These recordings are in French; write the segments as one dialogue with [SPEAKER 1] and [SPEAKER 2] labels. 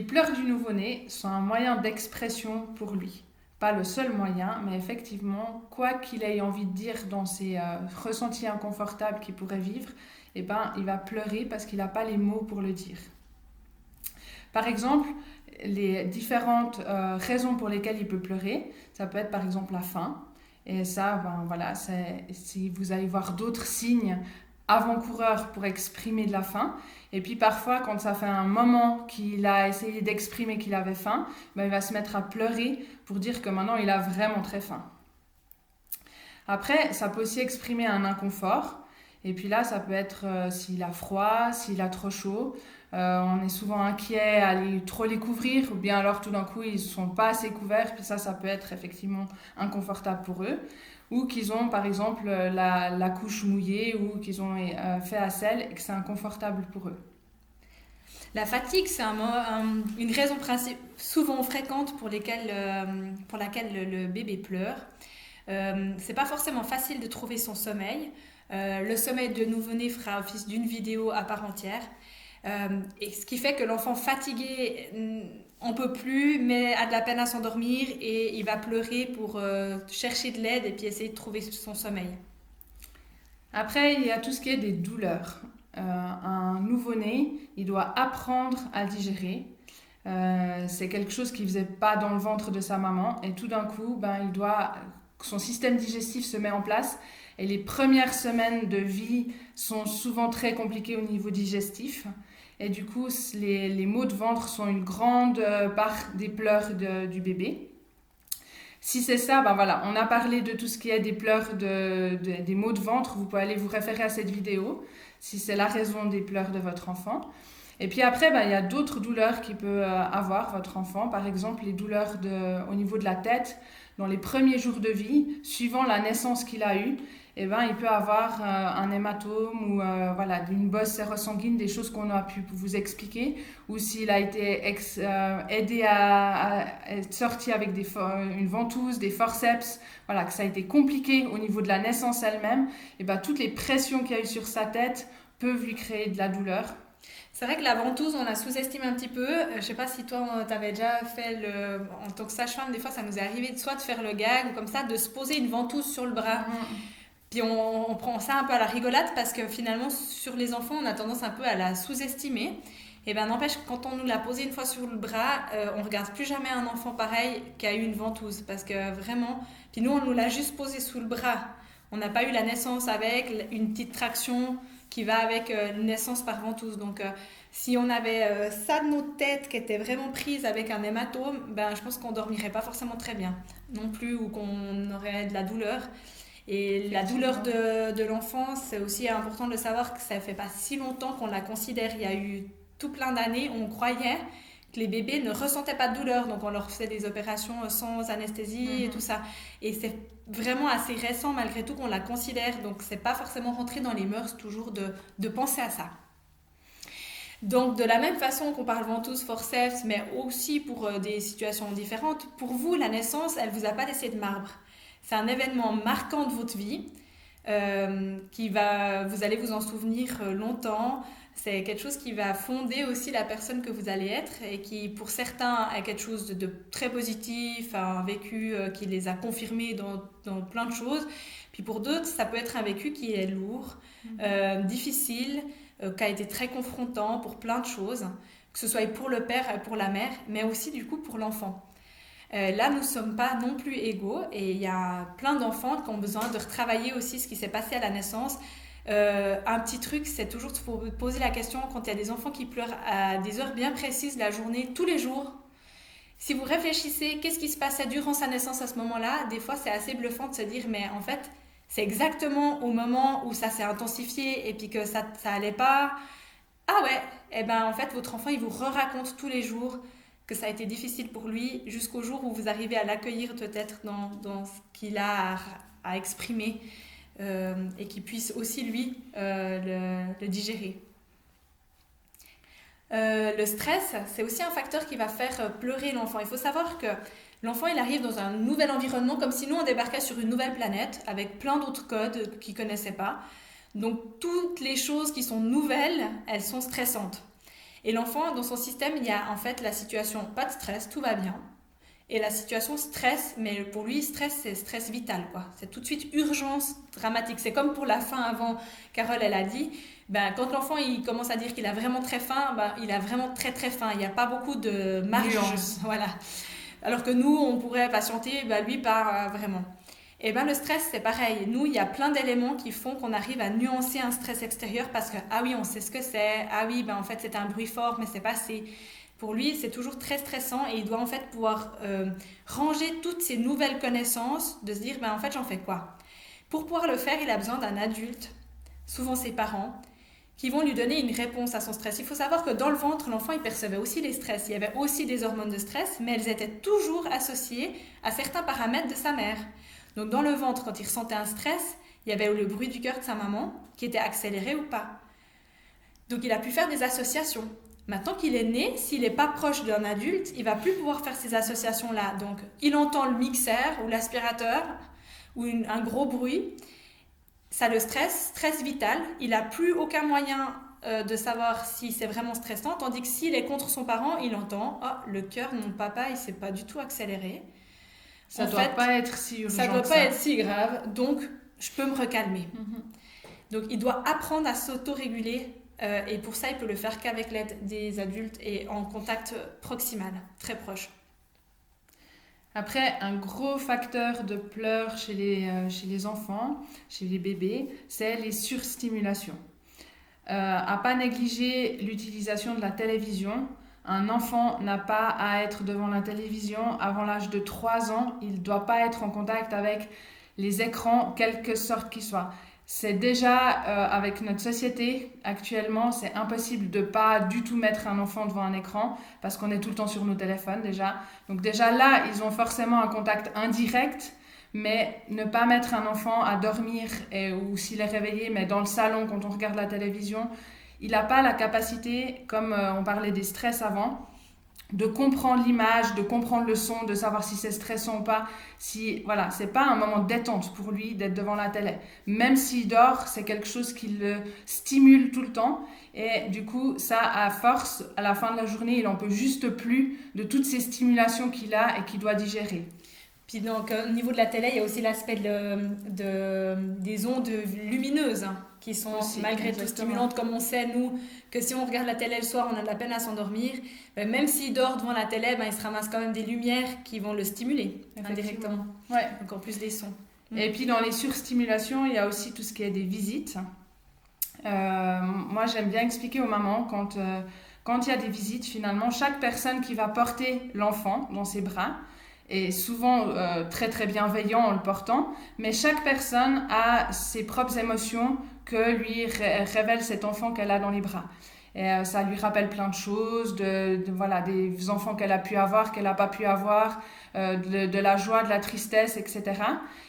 [SPEAKER 1] pleurs du nouveau-né sont un moyen d'expression pour lui. Pas le seul moyen, mais effectivement, quoi qu'il ait envie de dire dans ses ressentis inconfortables qu'il pourrait vivre, eh ben, il va pleurer parce qu'il n'a pas les mots pour le dire. Par exemple, les différentes raisons pour lesquelles il peut pleurer, ça peut être par exemple la faim. Et ça, ben, voilà, si vous allez voir d'autres signes avant-coureurs pour exprimer de la faim. Et puis parfois, quand ça fait un moment qu'il a essayé d'exprimer qu'il avait faim, ben, il va se mettre à pleurer pour dire que maintenant il a vraiment très faim. Après, ça peut aussi exprimer un inconfort. Et puis là, ça peut être s'il a froid, s'il a trop chaud. On est souvent inquiet à trop les couvrir, ou bien alors tout d'un coup, ils ne sont pas assez couverts. Puis ça peut être effectivement inconfortable pour eux. Ou qu'ils ont, par exemple, la couche mouillée, ou qu'ils ont fait à sel et que c'est inconfortable pour eux.
[SPEAKER 2] La fatigue, c'est une raison souvent fréquente pour laquelle le bébé pleure. C'est pas forcément facile de trouver son sommeil. Le sommeil de nouveau-né fera office d'une vidéo à part entière. Et ce qui fait que l'enfant fatigué en peut plus, mais a de la peine à s'endormir et il va pleurer pour chercher de l'aide et puis essayer de trouver son sommeil.
[SPEAKER 1] Après, il y a tout ce qui est des douleurs. Un nouveau-né, il doit apprendre à digérer. C'est quelque chose qu'il ne faisait pas dans le ventre de sa maman. Et tout d'un coup, son système digestif se met en place. Et les premières semaines de vie sont souvent très compliquées au niveau digestif. Et du coup, les maux de ventre sont une grande part des pleurs du bébé. Si c'est ça, ben voilà, on a parlé de tout ce qui est des pleurs, des maux de ventre. Vous pouvez aller vous référer à cette vidéo, si c'est la raison des pleurs de votre enfant. Et puis après, il y a d'autres douleurs qu'il peut avoir, votre enfant. Par exemple, les douleurs au niveau de la tête, dans les premiers jours de vie, suivant la naissance qu'il a eue. Il peut avoir un hématome ou une bosse sérosanguine, des choses qu'on a pu vous expliquer, ou s'il a été aidé à être sorti avec une ventouse, des forceps, que ça a été compliqué au niveau de la naissance elle-même, toutes les pressions qu'il y a eu sur sa tête peuvent lui créer de la douleur.
[SPEAKER 2] C'est vrai que la ventouse, on la sous-estime un petit peu. Je sais pas si toi, t'avais déjà fait en tant que sage-femme, des fois, ça nous est arrivé soit de faire le gag ou comme ça, de se poser une ventouse sur le bras. Puis on prend ça un peu à la rigolade parce que finalement, sur les enfants, on a tendance un peu à la sous-estimer. Et n'empêche que quand on nous l'a posé une fois sur le bras, on regarde plus jamais un enfant pareil qui a eu une ventouse. Parce que vraiment, puis nous, on nous l'a juste posé sous le bras. On n'a pas eu la naissance avec une petite traction qui va avec une naissance par ventouse. Donc, si on avait ça de notre tête qui était vraiment prise avec un hématome, je pense qu'on dormirait pas forcément très bien non plus, ou qu'on aurait de la douleur. Et la douleur de l'enfant, c'est aussi important de savoir que ça ne fait pas si longtemps qu'on la considère. Il y a eu tout plein d'années, on croyait que les bébés ne ressentaient pas de douleur, donc on leur faisait des opérations sans anesthésie et tout ça. Et c'est vraiment assez récent malgré tout qu'on la considère, donc c'est pas forcément rentré dans les mœurs toujours de penser à ça. Donc de la même façon qu'on parle ventouse, forceps, mais aussi pour des situations différentes, pour vous, la naissance, elle vous a pas laissé de marbre. C'est un événement marquant de votre vie vous allez vous en souvenir longtemps. C'est quelque chose qui va fonder aussi la personne que vous allez être et qui, pour certains, est quelque chose de très positif, un vécu qui les a confirmés dans plein de choses. Puis pour d'autres, ça peut être un vécu qui est lourd, difficile, qui a été très confrontant pour plein de choses, que ce soit pour le père et pour la mère, mais aussi du coup pour l'enfant. Là, nous ne sommes pas non plus égaux et il y a plein d'enfants qui ont besoin de retravailler aussi ce qui s'est passé à la naissance. Un petit truc, c'est toujours de poser la question quand il y a des enfants qui pleurent à des heures bien précises la journée, tous les jours. Si vous réfléchissez, qu'est-ce qui se passait durant sa naissance à ce moment-là, des fois c'est assez bluffant de se dire, mais en fait, c'est exactement au moment où ça s'est intensifié et puis que ça allait pas. Ah ouais, en fait, votre enfant, il vous raconte tous les jours que ça a été difficile pour lui jusqu'au jour où vous arrivez à l'accueillir peut-être dans ce qu'il a à exprimer et qu'il puisse aussi lui le digérer. Le stress, c'est aussi un facteur qui va faire pleurer l'enfant. Il faut savoir que l'enfant, il arrive dans un nouvel environnement comme si nous, on débarquait sur une nouvelle planète avec plein d'autres codes qu'il ne connaissait pas. Donc, toutes les choses qui sont nouvelles, elles sont stressantes. Et l'enfant, dans son système, il y a en fait la situation pas de stress, tout va bien. Et la situation stress, mais pour lui, stress, c'est stress vital, quoi. C'est tout de suite urgence dramatique. C'est comme pour la faim avant, Carole, elle a dit, ben, quand l'enfant il commence à dire qu'il a vraiment très faim, ben, il a vraiment très très faim. Il n'y a pas beaucoup de marge. Voilà. Alors que nous, on pourrait patienter, ben, lui, pas vraiment. Et ben le stress, c'est pareil. Nous, il y a plein d'éléments qui font qu'on arrive à nuancer un stress extérieur parce que, ah oui, on sait ce que c'est. Ah oui, ben en fait, c'est un bruit fort, mais c'est passé. Pour lui, c'est toujours très stressant et il doit en fait pouvoir ranger toutes ces nouvelles connaissances, de se dire, ben en fait, j'en fais quoi? Pour pouvoir le faire, il a besoin d'un adulte, souvent ses parents, qui vont lui donner une réponse à son stress. Il faut savoir que dans le ventre, l'enfant, il percevait aussi les stress. Il y avait aussi des hormones de stress, mais elles étaient toujours associées à certains paramètres de sa mère. Donc dans le ventre, quand il ressentait un stress, il y avait le bruit du cœur de sa maman qui était accéléré ou pas. Donc il a pu faire des associations. Maintenant qu'il est né, s'il n'est pas proche d'un adulte, il ne va plus pouvoir faire ces associations-là. Donc il entend le mixeur ou l'aspirateur ou un gros bruit. Ça le stress vital. Il n'a plus aucun moyen de savoir si c'est vraiment stressant. Tandis que s'il est contre son parent, il entend « Oh, le cœur de mon papa, il ne s'est pas du tout accéléré. »
[SPEAKER 1] Ça ne doit pas être si urgent.
[SPEAKER 2] Ça ne doit pas être si grave, donc je peux me recalmer. Donc il doit apprendre à s'auto-réguler et pour ça il peut le faire qu'avec l'aide des adultes et en contact proximal, très proche.
[SPEAKER 1] Après, un gros facteur de pleurs chez les enfants, chez les bébés, c'est les surstimulations. À pas négliger l'utilisation de la télévision. Un enfant n'a pas à être devant la télévision avant l'âge de 3 ans. Il ne doit pas être en contact avec les écrans, quelque sorte qu'ils soient. C'est déjà, avec notre société actuellement, c'est impossible de ne pas du tout mettre un enfant devant un écran parce qu'on est tout le temps sur nos téléphones déjà. Donc déjà là, ils ont forcément un contact indirect, mais ne pas mettre un enfant à dormir ou s'il est réveillé, mais dans le salon quand on regarde la télévision, il n'a pas la capacité, comme on parlait des stress avant, de comprendre l'image, de comprendre le son, de savoir si c'est stressant ou pas. Voilà, c'est pas un moment de détente pour lui d'être devant la télé. Même s'il dort, c'est quelque chose qui le stimule tout le temps. Et du coup, ça, à force, à la fin de la journée, il n'en peut juste plus de toutes ces stimulations qu'il a et qu'il doit digérer.
[SPEAKER 2] Puis donc, au niveau de la télé, il y a aussi l'aspect des ondes lumineuses qui sont aussi, malgré tout stimulantes, comme on sait, nous, que si on regarde la télé le soir, on a de la peine à s'endormir. Même s'il dort devant la télé, il se ramasse quand même des lumières qui vont le stimuler indirectement.
[SPEAKER 1] Ouais.
[SPEAKER 2] Donc en plus des sons.
[SPEAKER 1] Et puis dans les surstimulations, il y a aussi tout ce qui est des visites. Moi, j'aime bien expliquer aux mamans quand il y a des visites, finalement, chaque personne qui va porter l'enfant dans ses bras, est souvent très très bienveillant en le portant, mais chaque personne a ses propres émotions que lui révèle cet enfant qu'elle a dans les bras. Et ça lui rappelle plein de choses, voilà, des enfants qu'elle a pu avoir, qu'elle n'a pas pu avoir, de la joie, de la tristesse, etc.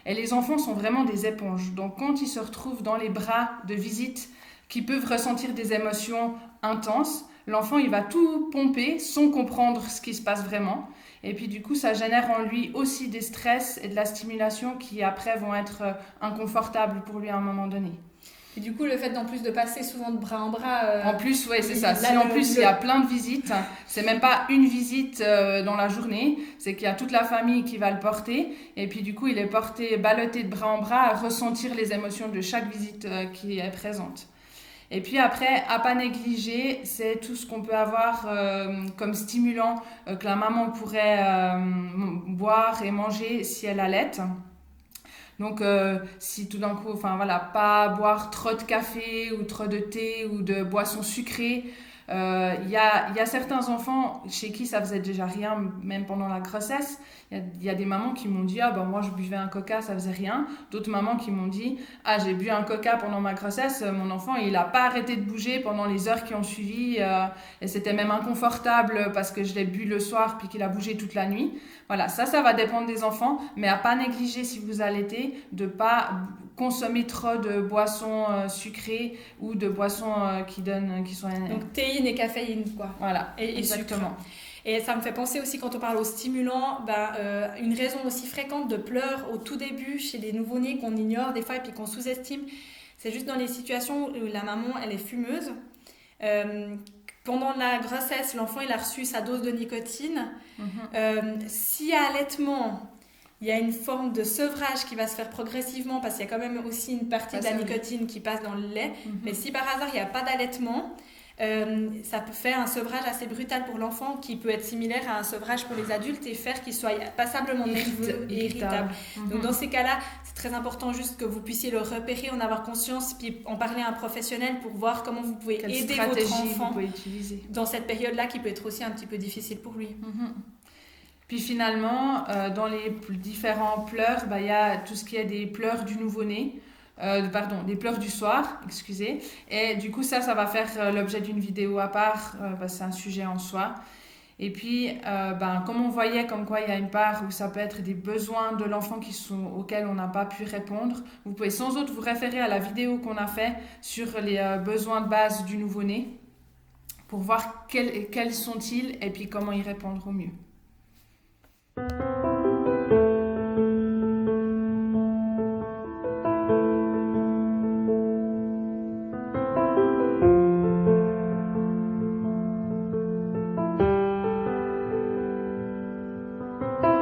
[SPEAKER 1] Et les enfants sont vraiment des éponges. Donc quand ils se retrouvent dans les bras de visite qui peuvent ressentir des émotions intenses, l'enfant il va tout pomper sans comprendre ce qui se passe vraiment. Et puis du coup, ça génère en lui aussi des stress et de la stimulation qui après vont être inconfortables pour lui à un moment donné.
[SPEAKER 2] Et du coup, le fait en plus de passer souvent de bras en bras...
[SPEAKER 1] En plus, oui, c'est ça. Si en plus il y a plein de visites, c'est même pas une visite dans la journée, c'est qu'il y a toute la famille qui va le porter. Et puis du coup, il est porté, ballotté de bras en bras à ressentir les émotions de chaque visite qui est présente. Et puis après, à pas négliger, c'est tout ce qu'on peut avoir comme stimulant que la maman pourrait boire et manger si elle allaite. Donc si tout d'un coup, pas boire trop de café ou trop de thé ou de boissons sucrées. Il y a certains enfants chez qui ça faisait déjà rien, même pendant la grossesse. Il y a des mamans qui m'ont dit moi je buvais un coca, ça faisait rien. D'autres mamans qui m'ont dit j'ai bu un coca pendant ma grossesse, mon enfant il a pas arrêté de bouger pendant les heures qui ont suivi et c'était même inconfortable parce que je l'ai bu le soir puis qu'il a bougé toute la nuit. Voilà, ça va dépendre des enfants, mais à pas négliger si vous allaitez de pas consommer trop de boissons sucrées ou de boissons qui sont...
[SPEAKER 2] Donc théine et caféine, quoi.
[SPEAKER 1] Voilà,
[SPEAKER 2] et
[SPEAKER 1] exactement.
[SPEAKER 2] Sucre. Et ça me fait penser aussi, quand on parle aux stimulants, une raison aussi fréquente de pleurs au tout début chez les nouveau-nés qu'on ignore des fois et puis qu'on sous-estime, c'est juste dans les situations où la maman, elle est fumeuse. pendant la grossesse, l'enfant il a reçu sa dose de nicotine. Si à allaitement, il y a une forme de sevrage qui va se faire progressivement parce qu'il y a quand même aussi une partie de la nicotine qui passe dans le lait. Mais si par hasard il n'y a pas d'allaitement, ça peut faire un sevrage assez brutal pour l'enfant qui peut être similaire à un sevrage pour les adultes et faire qu'il soit passablement nerveux et irritable. Donc dans ces cas-là, c'est très important juste que vous puissiez le repérer, en avoir conscience, puis en parler à un professionnel pour voir comment vous pouvez aider votre enfant dans cette période-là qui peut être aussi un petit peu difficile pour lui.
[SPEAKER 1] Puis finalement, dans les différents pleurs, il y a tout ce qui est des pleurs du nouveau-né. Des pleurs du soir, excusez. Et du coup, ça va faire l'objet d'une vidéo à part, parce que c'est un sujet en soi. Et puis, comme on voyait, comme quoi il y a une part où ça peut être des besoins de l'enfant auxquels on n'a pas pu répondre, vous pouvez sans doute vous référer à la vidéo qu'on a fait sur les besoins de base du nouveau-né pour voir quels sont-ils et puis comment y répondre au mieux.